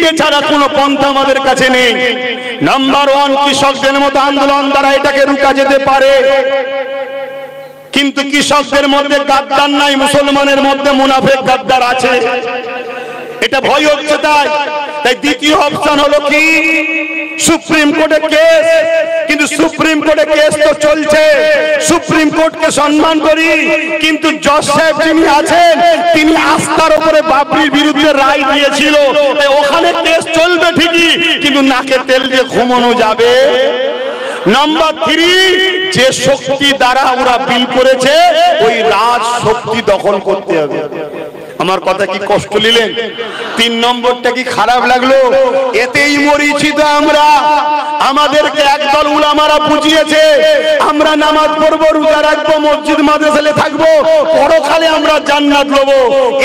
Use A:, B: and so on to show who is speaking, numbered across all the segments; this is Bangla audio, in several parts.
A: তিনটে ছাড়া কোনো পন্থা আমাদের কাছে নেই। নাম্বার ওয়ান, কৃষকদের মতো আন্দোলন দ্বারা এটাকে রুখা যেতে পারে, কিন্তু কৃষকদের মধ্যে গাদ্দার নাই, মুসলমানের মধ্যে মুনাফিক গাদ্দার আছে, এটা ভয় হচ্ছে। তাই দ্বিতীয় অপশন হলো কি, সুপ্রিম কোর্টে কেস। কিন্তু সুপ্রিম কোর্টে কেস তো চলছে, সুপ্রিম কোর্টকে সম্মান করি, কিন্তু জজ সাহেব যিনি আছেন তিনি আস্থার উপরে বাবরির বিরুদ্ধে রায় দিয়েছিল, ওখানে কেস চলবে ঠিকই, কিন্তু নাকে তেল দিয়ে ঘুমানো যাবে। নাম্বার 3, যে শক্তি দ্বারা ওরা বিল করেছে ওই রাজ শক্তি দখল করতে হবে। আমার কথা কি কষ্ট নিলেন? 3 নম্বরটা কি খারাপ লাগলো? এতেই মরিছি তো আমরা। আমাদেরকে একদল উলামারা বুঝিয়েছে আমরা নামাজ পড়বো, রোজা রাখবো, মসজিদ মাদ্রাসায় থাকবো, পরকালে আমরা জান্নাত লবো।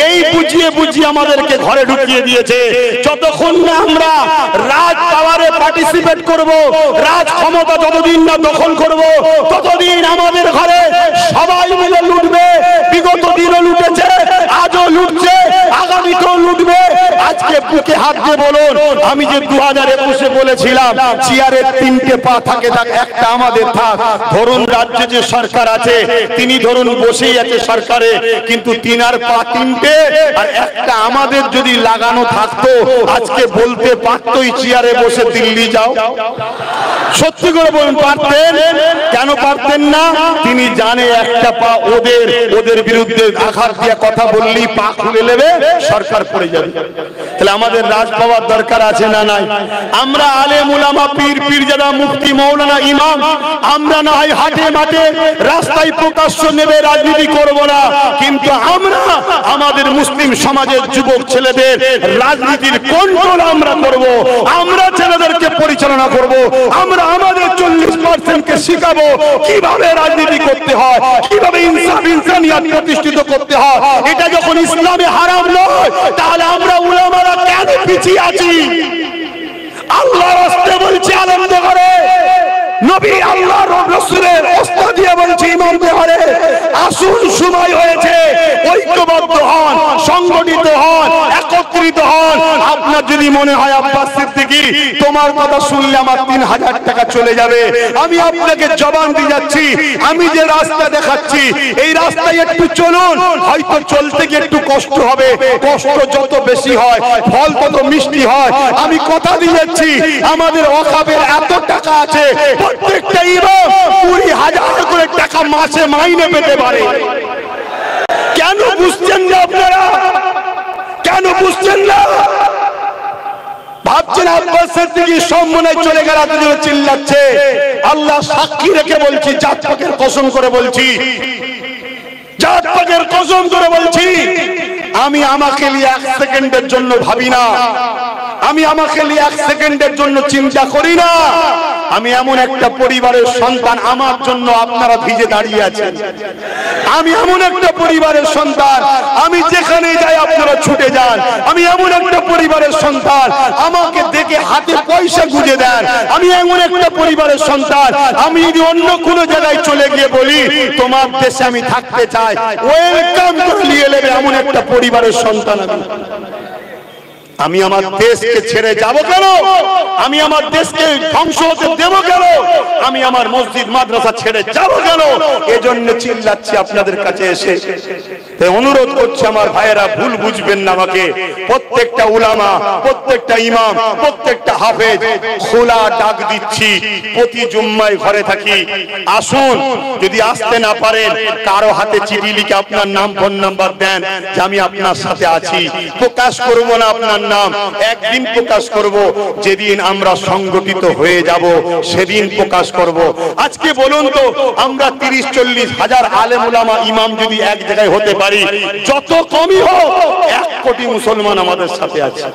A: এই বুঝিয়ে বুঝিয়ে আমাদেরকে ঘরে ঢুকিয়ে দিয়েছে। যতক্ষণ না আমরা রাজ পাওয়ারে পার্টিসিপেট করব, রাজ ক্ষমতা যতদিন না দখল করব, ততদিন আমাদের ঘরে সবাই মিলে লুটবে। বিগত দিনও লুটেছে, আজও লুটছে, আগামীতেও লুটবে। আজকে বুকে হাত দিয়ে বলুন, আমি যে 2021-এ বলেছিলাম চেয়ারের 3টে পা থাকে, একটা আমাদের থাক। ধরুন রাজ্যে যে সরকার আছে তিনি ধরুন বসেই আছে সরকারে, কিন্তু তিনার পা 3টে আর একটা আমাদের যদি লাগানো থাকতো, আজকে বলতে পারতোই চেয়ারে বসে দিল্লি যাও। সত্যি করে বলুন, পারতেন? কেন পারতেন না? তিনি জানে একটা পা ওদের বিরুদ্ধে আঘাত দিয়ে কথা বললেই পা খুলে নেবে, সরকার পড়ে যাবে। তাহলে আমাদের রাজ পাওয়ার দরকার আছে না নাই? আমরা আলেম উলামা, পীর পীরজাদা, মুফতি, মাওলানা, ইমাম, আমরা না হয় হাটে মাঠে রাস্তায় প্রকাশ্য নেবে রাজনীতি করব না, কিন্তু আমরা আমাদের মুসলিম সমাজের যুবক ছেলেদের রাজনীতির কন্ট্রোল আমরা করব, আমরা ছেলেদেরকে পরিচালনা করব, আমরা আমাদের 40%কে শিখাবো কিভাবে রাজনীতি করতে হয়, কিভাবে ইনসাফ ইনসানিয়াত প্রতিষ্ঠিত করতে হয়। এটা যখন ইসলামে হারাম নয়, তাহলে আমরা উলামারা কেন পিছিয়ে আছি? আল্লাহর রাস্তায় বলছি আলেমদের ঘরে, নবী আল্লাহর রাসূলের ওস্তাদ দিয়ে বলছি ইমামদের ঘরে, আসুন সময় হয়েছে, ঐক্যবদ্ধ হন, সংগঠিত হন, একত্রিত হন। আপনার যদি মনে হয় আব্বাস সিদ্দিকী তোমার কথা শুনলে আমার 3000 টাকা চলে যাবে, আমি আপনাকে জবান দিয়ে যাচ্ছি, আমি যে রাস্তা দেখাচ্ছি এই রাস্তায় একটু চলুন, হয়তো চলতে গিয়ে একটু কষ্ট হবে, কষ্ট যত বেশি হয় ফল তত মিষ্টি হয়। আমি কথা দিয়ে যাচ্ছি, আমাদের ওয়াকাফের এত টাকা আছে, প্রত্যেকটা ইমাম 20,000 করে টাকা মাসে মাইনে পেতে পারে। কেন বুঝছেন না আপনারা? কেন বুঝছেন না? ভাবছেন আব্বাস সিদ্দিকী সম্মানে চলে গেল, এতদিন চিল্লাচ্ছে। আল্লাহ সাক্ষী রেখে বলছি, জাত পাকের কসম করে বলছি, জাত পাকের কসম করে বলছি, আমি আমাকে নিয়ে 1 সেকেন্ডের জন্য ভাবি না, আমি আমাকে নিয়ে 1 সেকেন্ডের জন্য চিন্তা করি না। আমি এমন একটা পরিবারের সন্তান, আমার জন্য আপনারা ভিজে দাঁড়িয়ে আছেন। আমি এমন একটা পরিবারের সন্তান, আমি যেখানে যাই আপনারা ছুটে যান। আমি এমন একটা পরিবারের সন্তান, আমাকে দেখে হাতে পয়সা গুঁজে দেন। আমি এমন একটা পরিবারের সন্তান, আমি যদি অন্য কোনো জায়গায় চলে গিয়ে বলি তোমার দেশে আমি থাকতে চাই, ওয়েলকাম করে নিয়ে নেবে, এমন একটা পরিবারের সন্তান আমি। আমি আমার দেশকে ছেড়ে যাব কেন? আমি আমার দেশকে ধ্বংস হতে দেব কেন? আমি আমার মসজিদ মাদ্রাসা ছেড়ে যাব কেন? এজন্য চিল্লাচ্ছি আপনাদের কাছে এসে। অনুরোধ করছি আমার ভাইয়েরা, ভুল বুঝবেন না আমাকে। প্রত্যেকটা উলামা, প্রত্যেকটা ইমাম, প্রত্যেকটা হাফেজ খোলা ডাক দিচ্ছি, প্রতি জুম্মায় ঘরে থাকি, আসুন। যদি আসতে না পারেন, কারো হাতে চিঠি লিখে আপনার নাম ফোন নাম্বার দেন যে আমি আপনার সাথে আছি। প্রকাশ করব না আপনার নাম, একদিন প্রকাশ করব, যেদিন আমরা সংগঠিত হয়ে যাব সেদিন প্রকাশ করব। আজকে বলুন তো, আমরা 30-40 হাজার আলেম উলামা ইমাম যদি এক জায়গায় হতে পারি, যত কমই হোক 1 কোটি মুসলমান আমাদের সাথে আছে।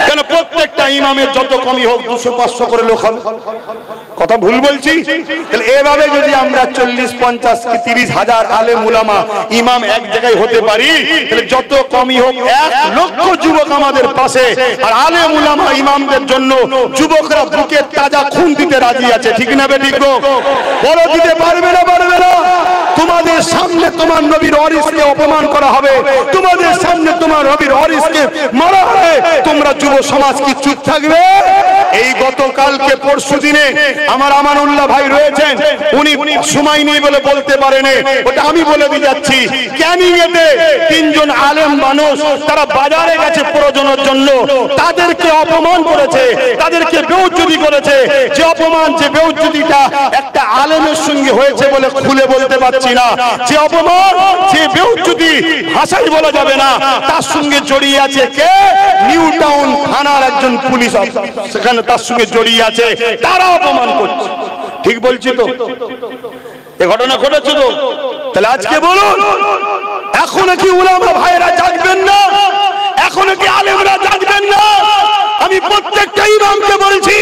A: কেন প্রত্যেকটা ইমামের যত কমই হোক 200-500 করে লোক হবে? কথা ভুল বলছি? তাহলে এভাবে যদি আমরা 40-50-30 হাজার আলেম উলামা ইমাম এক জায়গায় হতে পারি, তাহলে যত কমই হোক 1 লক্ষ যুবক আমাদের পাশে। আর আলেম উলামা ইমামদের জন্য যুবকরা বুকের তাজা খুন দিতে রাজি আছে, ঠিক না বেঠিক? বলো দিতে পারবে না? পারবে না? তোমাদের সামনে তোমার নবীর ওয়ারিসকে অপমান করা হবে, তোমাদের সামনে তোমার নবীর ওয়ারিসকে মারা হবে, তোমরা যুব সমাজ কি চুপ থাকবে? এই গতকালকে পরশু দিনে আমার আমানুল্লাহ ভাই রয়েছেন, উনি সময় নেই বলে বলতে পারেন, ওটা আমি বলে দিয়ে যাচ্ছি। ক্যানিং এতে তিনজন আলেম মানুষ তারা বাজারে গেছে প্রয়োজনের জন্য, তাদেরকে অপমান করেছে, তাদেরকে বেউজ্জতি করেছে। যে অপমান, যে বেউজ্জতিটা একটা আলেমের সঙ্গে হয়েছে বলে খুলে বলতে পারছি না, যে অপমান, যে বেউজ্জতি ভাষাই বলা যাবে না, তার সঙ্গে জড়িয়ে আছে কে? নিউ টাউন থানার একজন পুলিশ সেখানে তার সঙ্গে জড়িয়ে আছে, তারা অপমান করছে। ঠিক বলছি তো? এ ঘটনা ঘটেছে তো? তাহলে আজকে বলুন, এখনো কি উলামা ভাইরা জাগবেন না? এখনো কি আলেমরা জাগবেন না? আমি প্রত্যেকটা ইমামকে বলছি,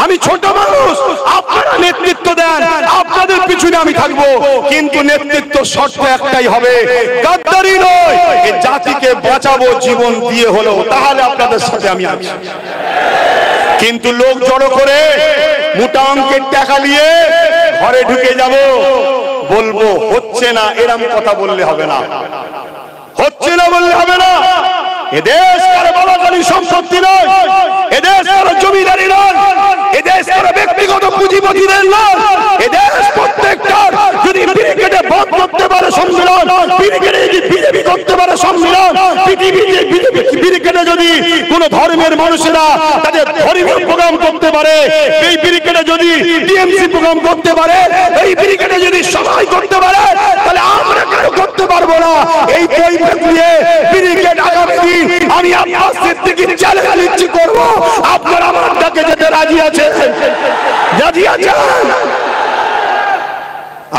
A: আমি ছোট মানুষ, আপনারা নেতৃত্ব দেন, আপনাদের পিছনে আমি থাকবো, কিন্তু নেতৃত্ব শর্ত একটাই হবে, গাদ্দারি নয়, এই জাতিকে বাঁচাবো জীবন দিয়ে হলো, তাহলে আপনাদের সাথে আমি আছি। কিন্তু লোক জড়ো করে মোটা অঙ্কের টাকা নিয়ে ঘরে ঢুকে যাব, বলবো হচ্ছে না, এরকম কথা বললে হবে না, হচ্ছে না বললে হবে না। এদেশ কারো বাবাকালী সম্পত্তি নয়, এদেশ কারো জমিদারি নয়, এদেশ কারো ব্যক্তিগত পুঁজিপতিদের নয়, এদেশ প্রত্যেকটার। যদি ব্রিগেডে বন্ধ করতে পারে সম্মেলন, ব্রিগেডে যদি বিজেপি করতে পারে সম্মেলন, ব্রিগেডে যদি কোন ধর্মের মানুষেরা তাদের ধর্মীয় প্রোগ্রাম করতে পারে, এই ব্রিগেডে যদি টিএমসি প্রোগ্রাম করতে পারে, এই ব্রিগেডে যদি সবাই করতে পারে, তাহলে আমরা কেন করতে পারবো না? এই পরিবেশ নিয়ে ব্রিগেড আগামী দিন আমি আব্বাস সিদ্দিকীর চ্যালেঞ্জ নিচ্ছি, করবো। আপনারা আমার ডাকে যেতে রাজি আছেন? রাজি আছেন?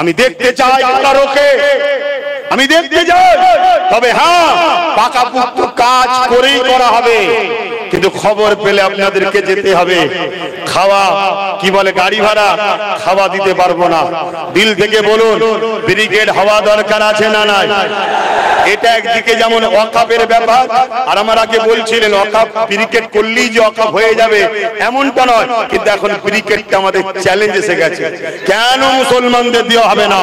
A: আমি দেখতে চাই আপনারকে, আমি দেখতে চাই, তবে হ্যাঁ পাকাপোক্ত কাজ করেই করা হবে, কিন্তু খবর পেলে আপনাদেরকে যেতে হবে। খাওয়া কি বলে, গাড়ি ভাড়া খাওয়া দিতে পারবো না। দিল থেকে বলুন, ব্রিগেড হওয়া দরকার আছে না নাই? এটা একদিকে যেমন ওয়াকাফের ব্যাপার, আর আমার আগে বলছিলেন ওয়াকাফ ব্রিগেড করলেই যে ওয়াকাফ হয়ে যাবে এমনটা নয়, কিন্তু এখন ব্রিগেডটা আমাদের চ্যালেঞ্জ এসে গেছে। কেন মুসলমানদের দেওয়া হবে না?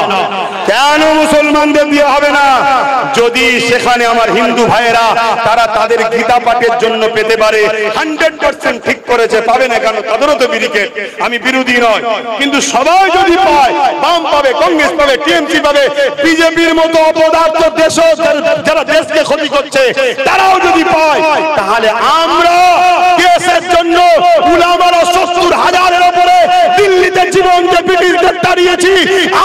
A: কেন মুসলমানদের দেওয়া হবে না? যদি সেখানে আমার হিন্দু ভাইয়েরা তারা তাদের গীতা পাঠের জন্য পেতে পারে, 100% ঠিক করেছে, পাবে না কেন? তাদেরও তো ব্রিগেড, আমি বিরোধী নয়, কিন্তু সবাই যদি পায়, বাম পাবে, কংগ্রেস পাবে, টিএমসি পাবে, বিজেপির মতো অপদার্থ দেশ যারা দেশকে ক্ষতি করছে তারাও যদি পায়, তাহলে আমরা দেশের জন্য উলামারা 70,000-এর উপরে দিল্লিতে জীবন যে ব্রিটিশদের তাড়িয়েছি,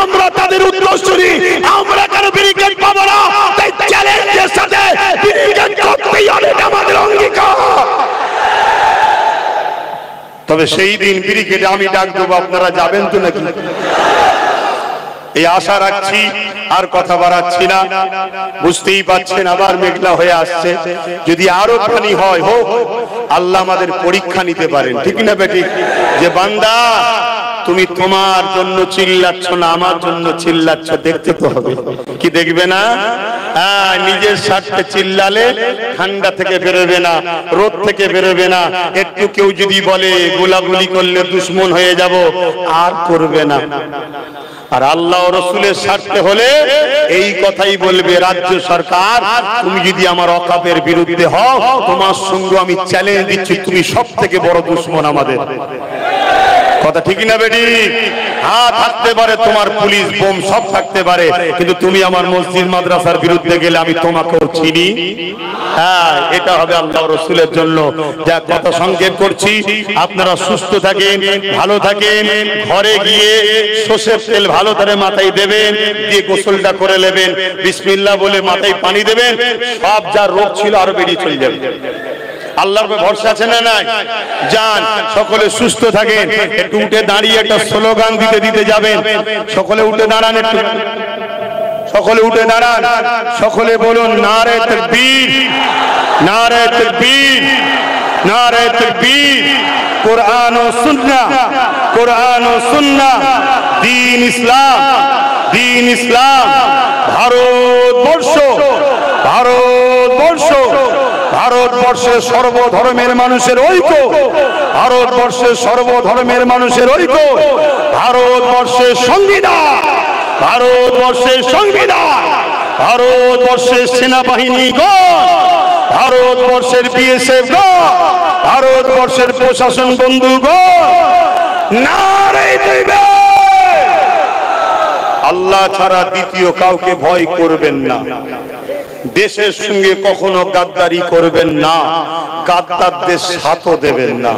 A: আমরা তাদের উত্তরসূরি, আমরা কেন ব্রিগেড পাবো না? তাই চ্যালেঞ্জের সাথে ব্রিগেড করতেই হবে, আমাদের অঙ্গীকার। তবে সেই দিন ব্রিগেডে আমি ডাক দেবো, আপনারা যাবেন তো নাকি? এই আশা রাখছি, আর কথা বাড়াচ্ছি না। বুঝতেই পাচ্ছেন আবার মেঘলা হয়ে আসছে, যদি আরো পানি হয় হোক, আল্লাহ আমাদের পরীক্ষা নিতে পারেন, ঠিক না বেটি? যে বান্দা তুমি তোমার জন্য চিল্লাচ্ছ না, আমার জন্য চিল্লাচ্ছ, দেখতে তো হবে, কি দেখবে না? হ্যাঁ, নিজের স্বার্থে চিল্লালে ঠান্ডা থেকে বেরোবে না, রোদ থেকে বেরোবে না। একটু কেউ যদি বলে গোলাগুলি করলে দুশ্মন হয়ে যাব, আর করবে না। আর আল্লাহ ও রাসূলের স্বার্থে হলে এই কথাই বলবে, রাজ্য সরকার তুমি যদি আমার ওয়াকাফের বিরুদ্ধে হও, তোমার সঙ্গে আমি চ্যালেঞ্জ দিচ্ছি, তুমি সবথেকে বড় দুশমন আমাদের। কথা ঠিক না বেটি? হ্যাঁ, থাকতে পারে তোমার পুলিশ বোম সব থাকতে পারে, কিন্তু তুমি আমার মসজিদ মাদ্রাসার বিরুদ্ধে গেলে আমি তোমাকেও চিনি। হ্যাঁ, এটা হবে আল্লাহ রাসূলের জন্য। যা কথা সংক্ষেপ করছি, আপনারা সুস্থ থাকেন, ভালো থাকেন, ঘরে গিয়ে সরষের তেল ভালো করে মাথায় দেবেন, দিয়ে গোসলটা করে নেবেন, বিসমিল্লাহ বলে মাথায় পানি দেবেন, সব যা রোগ ছিল আরো বেরিয়ে চলে যাবে। আল্লাহর উপর ভরসা আছে না নাই? যান, সকলে সুস্থ থাকেন। একটু উঠে দাঁড়িয়ে একটা স্লোগান দিতে দিতে যাবেন। সকলে উঠে দাঁড়ান, একটু সকলে উঠে দাঁড়ান, সকলে বলুন নারে তাকবীর, নারে তাকবীর, নারে তাকবীর। কোরআন ও সুন্নাহ, কোরআন ও সুন্নাহ, দ্বীন ইসলাম, দ্বীন ইসলাম। ভারতবর্ষ, ভারতবর্ষ, ভারতবর্ষের সর্বধর্মের মানুষের ঐক্য, ভারতবর্ষের সর্বধর্মের মানুষের ঐক্য, ভারতবর্ষের সংবিধান, ভারতবর্ষের সংবিধান, ভারতবর্ষের সেনাবাহিনী গণ, ভারতবর্ষের বিএসএফ গণ, ভারতবর্ষের প্রশাসন বন্ধুগণ, নারে তাকবীর! আল্লাহ ছাড়া দ্বিতীয় কাউকে ভয় করবেন না। দেশের সঙ্গে কখনো গাদ্দারি করবেন না, গাদ্দারদের সাথও দেবেন না।